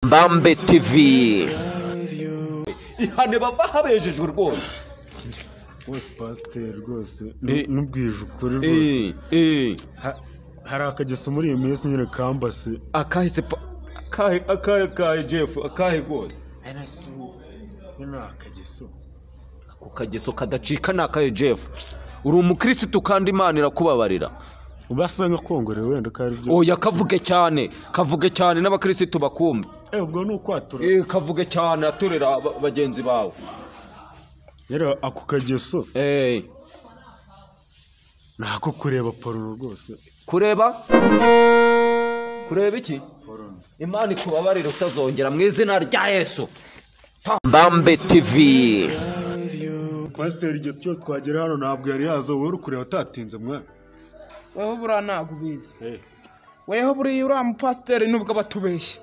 Bambe TV. Ihane bava habejejwe rwose. Wose pasteur rwose nubwije ukuri rwose. Hari akageso muri iyi minsi nyine kambase. Akahise akahe Jeff akahe rwose. Arasu. Nina akageso. Ako kageso kadacika nakaye Jeff. Uri umukristo kandi Imana irakubabarira. Ubasanga kongore wenda kari byo. Oya kavuge cyane n'abakristo bakumva. Ubwo nukwatura. Kavuge cyane aturera bagenzi bawe. Rero ako kageso. Nako kureba porno rwose. Kureba iki? Porno. Imana ikubabarira utazongera mu izina rya Yesu. Bambe TV. Pasteur igihe cyose twagera hano ntabwo yari yazo wowe kureba atatinze mwana. Weho bura nagubizi. Weho buri ura mu pasteur nubwo batubeshye.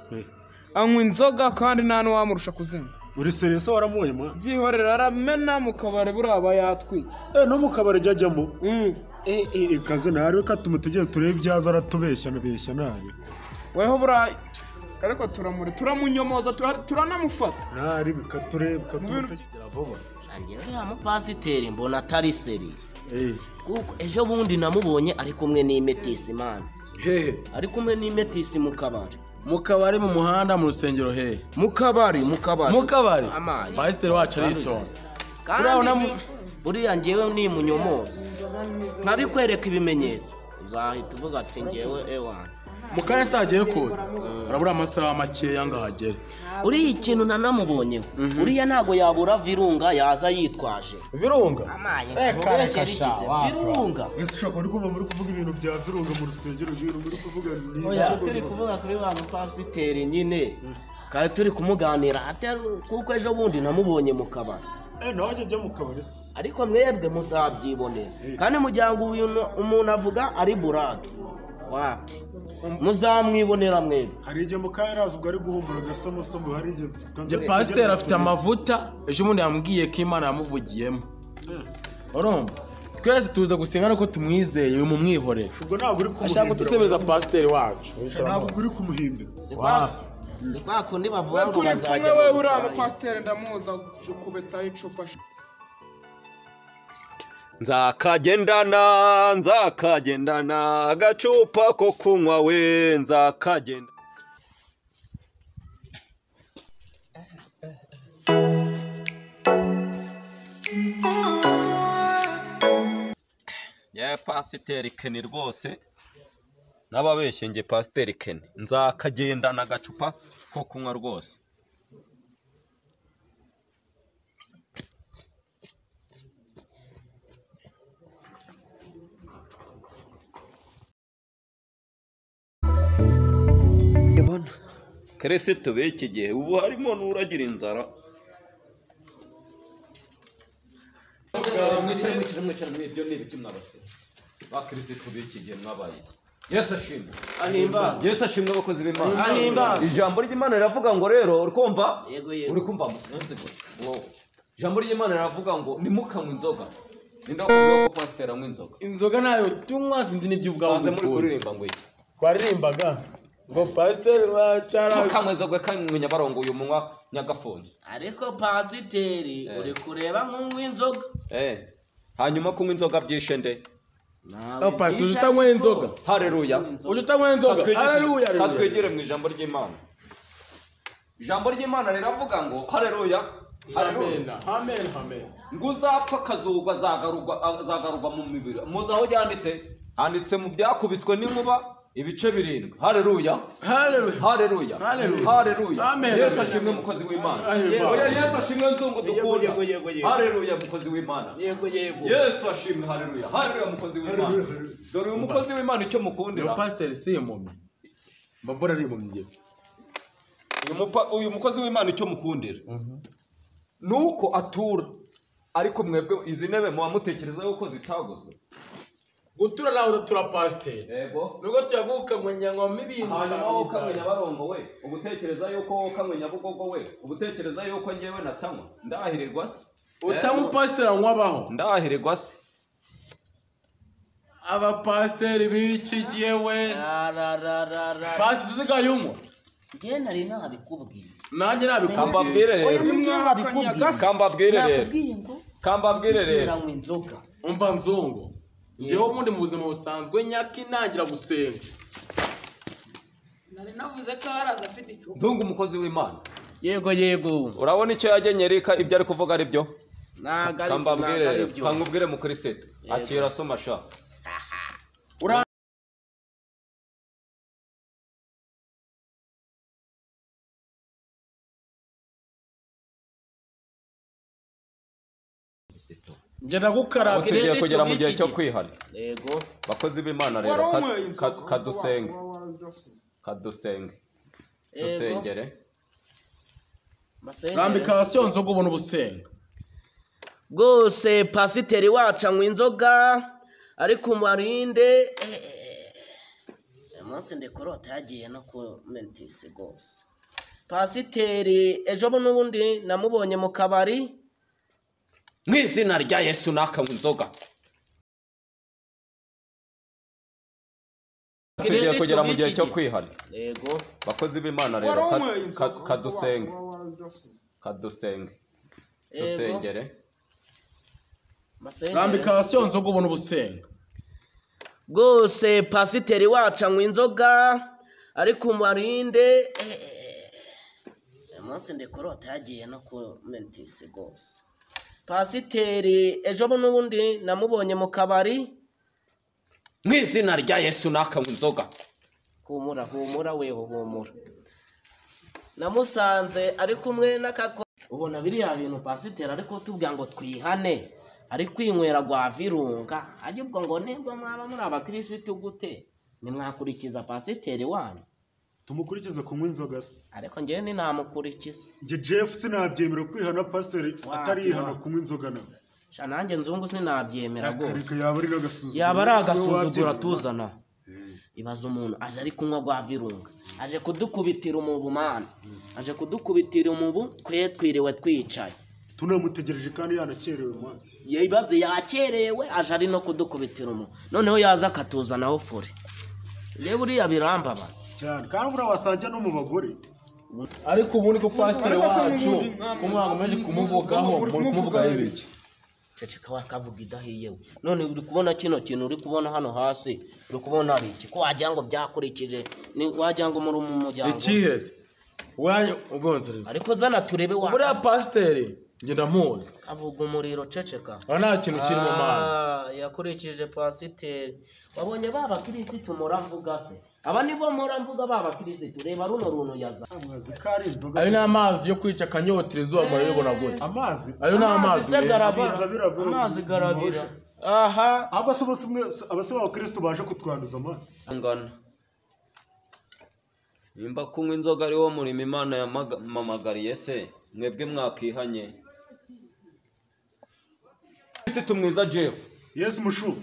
Anywa inzoga kandi nta n'uwamurusha kuzinywa. Uri serious waramuye mwana? Byihorera aramena mu kabare buraba yatwitse. No mu kabare jyajyamo. Kaze nawe katumutegeze turebe ibyaza aratubeshya nabeshya nabi. Weho bura ariko turamunyomoza turanamufata. Nari bikaturebe katumutegera vuba. Sangiye uri mu pasiteri mbona atari seri. Kuko ejo bundi namubonye ari kumwe n'imetisi man. Ari kumwe n'imetisi mu kabari. Mukabari mu muhanda mu rusengero he. Mukabari. Pasiteri wacu aritonda. Kandi uriya ngewe ni munyomozi. Nabikwereka ibimenyetso. Uzahita uvuga ati ngewe ewana. Mukanya sagiye kuza. Urabura amasaha make yanga hagere. Uri ikintu nanamubonyeho. Uriya ntago yabura virunga yaza yitwaje. Virunga? Virunga. Ese shaka uri kuva muri kuvuga ibintu bya virunga mu rusengero ibintu muri kuvuga ni oya turi kuvuga kuri wa pasiteri nyine. Kandi turi kumuganira ati kuko ejo bundi namubonye mu kabari. Nawe ajya mu kabari. Ariko mwebwe muzabyibonera. Kandi mujyango umuntu avuga ari burage. Wa muzamwibonera mwebwe. Hari igihe mukayaraza ubwo ari guhumbura gasomo hari igihe je pasteur afite amavuta ejo mundi yambwiye ko Imana yamuvugiyemo. Urumva twese tuza gusenga no ko tumwizeye uyu mu mwihorera. Ubwo ntabwo uri kumuhimbira. Ashaka gutusebeza pasteur wacu. Ntabwo uri kumuhimbira. Sifa kundi bavuga ngo bazajya. Wewe uri aba pasteur ndamuza kubeta icupa. Nzakagendana agacupa ko kunywa we nzakagenda. Ya pasiteri Ken rwose n'ababeshye nge pasiteri Ken nzakagendana agacupa ko kunywa rwose. Kristo b'iki gihe ubu harimo n'uragira inzara. Mwicare mwibyo n'ibiki mwabafite. Ba Kristo b'iki gihe mwabaye. Yesu ashimwe. Ahimbaza. Yesu ashimwe abakozi b'Imana. Ahimbaza. Ijambo ry'Imana riravuga ngo rero urikumva? Yego. Uri kumva musenze ngo. Ijambo ry'Imana riravuga ngo nimukanywe inzoga. Ndakubwiye ko pastor anywa inzoga. Inzoga nayo tunywa sinzi n'ibyo ubwawe. Sanze muri kuririmba ngo iki. Twaririmbaga. Ngo pasteur wacara mukamwe inzoga kandi Nyabarongo uyu munwa nyagafunze. Ariko pasiteri uri kureba nk'unywa inzoga. Hanyuma kunywa inzoga byishe nde? pastor utanywa inzoga. Haleluya. Utanywa inzoga. Haleluya. Katwegere mu ijambo ry'Imana. Ijambo ry'Imana riravuga ngo haleluya. Amen. Nguzapfa kazugwa zagarurwa mu mibiri. Muzaho handitse mu byakubiswe n'inkuba ibice 7. Haleluya. Amen. Yesu ashimwe mukozi w'Imana. Oya Yesu ashimwe nzungu dukunda. Haleluya mukozi w'Imana. Yego. Yesu ashimwe haleluya. Haleluya mukozi w'Imana. Dore uyu mukozi w'Imana icyo mukundira. Yo pastor si mumwe. Babora ari mumwe. Uyu mukozi w'Imana icyo mukundira. Nuko atura. Ariko mwebwe izi ntebe muamutekereza yuko zitagozwe. Gutura nawe tura pasteur. Yego. Nuko tuyaguka mwenyangwa mibintu. Hanyuma ukamwe Nyabarongo we, ugutekereza yuko ukamwe Nyabugogo we, ugutekereza yuko ngewe natanywa. Ndahirirwa se. Utamu pasteur anywabaho. Ndahirirwa se. Aba pasteur b'iki gihe we. Pasteur tuziga yumwa. njye nari nabikubwiye nanjye nabikubwiye kambabwire oya rero njye nabikubwiye kambabwire rero nakubwiye ngo kambabwire rero teranywa inzoga umva nzungu njyewe ubundi mu buzima busanzwe nyaki ntangira gusenga nari navuze ko haraza afite icupa nzungu umukozi w'Imana yego urabona icyo yagenye Rika ibyo ari kuvuga ari byo ntago kambabwire ari rero byo kangubwire mu kristo akira soma sha njye ndagukarabye tugiye kugera mu gihe cyo kwihana yego bakozi b'Imana rero kadusenge dusengere rambika hasi iyo nzoga ubona ubusenga bwose pasiteri wacu anywa inzoga ariko umarinde umunsi ndikorota yagiye no ku mentisi rwose pasiteri ejo n'ubundi namubonye mu kabari mu izina rya Yesu nakanywa inzoga tugiye kugera mu gihe cyo kwihana yego bakozi b'Imana rero kadusenge dusengere rambika hasi iyo nzoga ubona ubusenga bwose pasiteri wacu anywa inzoga ariko umarinde umunsi ndikorota yagiye no ku mentisi rwose pasiteri ejo n'ubundi namubonye mu kabari mu izina rya Yesu nakanywa inzoga humura weho humura namusanze ari kumwe n'akako ubona biriya bintu pasiteri ariko tubwira ngo twihane ari kwinywera gwa virunga ahubwo ngo nibwo mwaba muri abakirisitu gute nimwakurikiza pasiteri wanyu tumukurikiza kunywa inzoga se ariko njyewe ninamukurikiza njye Jeff sinabyemera kwihana pasiteri atarihana kunywa inzoga nawe nanjye nzungu sinabyemera rwose yaba ari n'agasuzuguro yaba ari agasuzuguro tuzana ibaza umuntu aje ari kunywa gwa virunga aje kudukubitira umubu mana aje kudukubitira umubu twiriwe twicaye tunamutegereje kandi yanakerewe mwana yibaze yakerewe aje ari no kudukubitira umubu noneho yaza akatuzanaho fure reba uriya birambabaza cyane kandi buriya wasajya no mu bagore ariko ubundi ko pasiteri wacu ko mwakomeje kumuvugaho muri kumuvugaho ibiki ceceka wakavuga idahiye we none uri kubona kino kintu uri kubona hano hasi uri kubona ari iki ko wagira ngo byakurikije ni wagira ngo muri umuryango ikiheze waje ubonzere ariko zana turebe wa buriya pasiteri njye ndamuzi avuga umuriro ceceka nta kintu kiri mu mana yakurikije pasiteri wabonye baba kirisitu muramvuga se aba nibo muramvuga baba kirisitu reba runo runtu yaza ayo ni amazi yo kwica akanyotera izuba murabibona gute amazi ayo ni amazi amazi garabira aha abasaba abakirisitu baje kutwanduza amana ngana nimba kunywa inzoga ari wo murimo Imana yamamagariye se mwebwe mwakihanye kristo mwiza Jeff Yesu mushu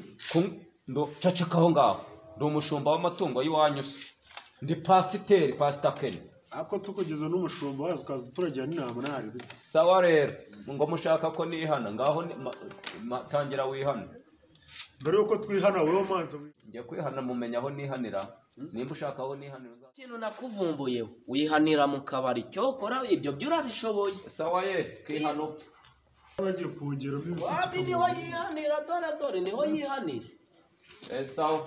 ndo cacakaho ngaho ndi umushumba w'amatungo y'iwanyu se ndi pasiteri pasitakeni ako tukugeza n'umushumba wazo kaza turagira n'inama nari sawa rero ngo mushaka ko nihana ngaho tangira wihana mbere yuko twihana wewe manza ngiye kwihana mumenya aho nihanira nimba ushaka aho nihanira ikintu nakuvumbuye wihanira mu kabari cyokora ibyo byurabishoboye sawa ye kwihano bagiye kongera wapi niho yihanira dore niho yihanira sawa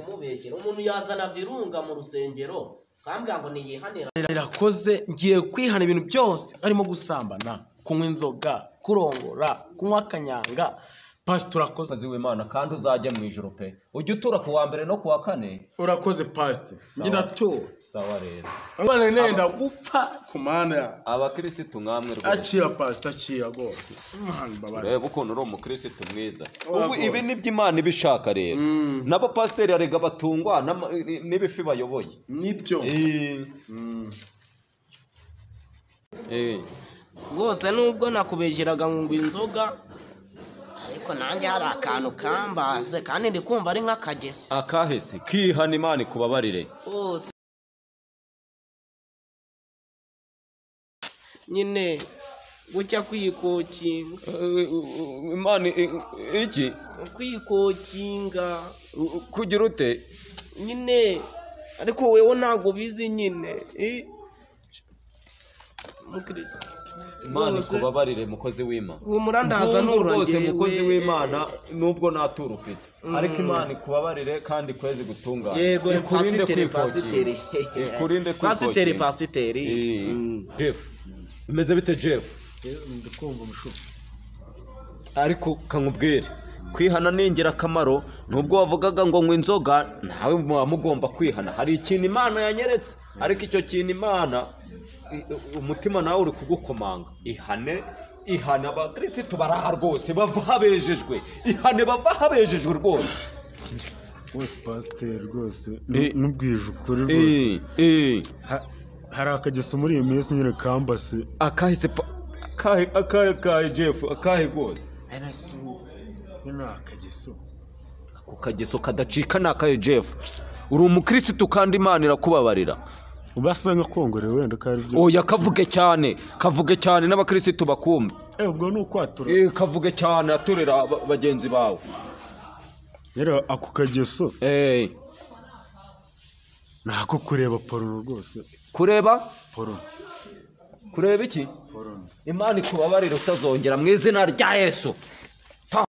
kumubekera umuntu yazana virunga mu rusengero kambwira ngo niyihanira irakoze ngiye kwihana ibintu byose harimo gusambana kunywa inzoga kurongora kunywa akanyanga pastor urakoze azi w'Imana kandi uzajye mu ijuru pe ujye utura ku wa mbere no ku wa kane urakoze pastor ngira to sawa rero abana nenda gupfa ku mana abakirisitu nkamwe rwose akira pastor akira rwose reba ukuntu uri umukirisitu mwiza ubu ibi ni by'Imana ibishaka rero nabo pasiteri arega batungwa n'ibifi bayoboye nibyo rwose nubwo nakubegeraga ngo inzoga ariko nanjye hari akantu kambaze kandi ndi kumva ari nk'akagesi akahese kihana Imana ikubabarire hose nyine gucya kwikokinga Imana iki kwikokinga kugira ute nyine ariko wewe ntabwo bizi nyine mukirisi Imana ikubabarire mukozi w'Imana. uwo murandaza rwose mukozi w'Imana nubwo natura ufite ariko Imana ikubabarire kandi kwezi gutungana. Yego ni pasiteri Jeff bimeze bite Jeff? Ndikumva mushuka. Ariko kankubwire kwihana ni ingirakamaro nubwo wavugaga ngo nywa inzoga nawe muba mugomba kwihana. Hari ikintu Imana yanyeretse ariko icyo kintu Imana umutima nawe uri kugukomanga. Ihane abakristo baraha rwose bava habejejwe. Ihane bava habejejwe rwose. Wose pasiteri rwose n'ubwije ukuri rwose. Hari akageso muri iyi minsi nyine kambase. Akahise akahe Jeff akahe rwose. Ni akageso. Ako kageso kadacika ni akahe Jeff. Uri umukristo kandi Imana irakubabarira. Ubasanga kongorewe wenda kari byo. Oya kavuge cyane n'abakristo bakumva. Ubwo ni ukwatura. Kavuge cyane aturera bagenzi bawe. Rero ako kageso. Nako kureba porno rwose. Kureba? Porno. Kureba iki? Porno. Imana ikubabarire utazongera mu izina rya Yesu.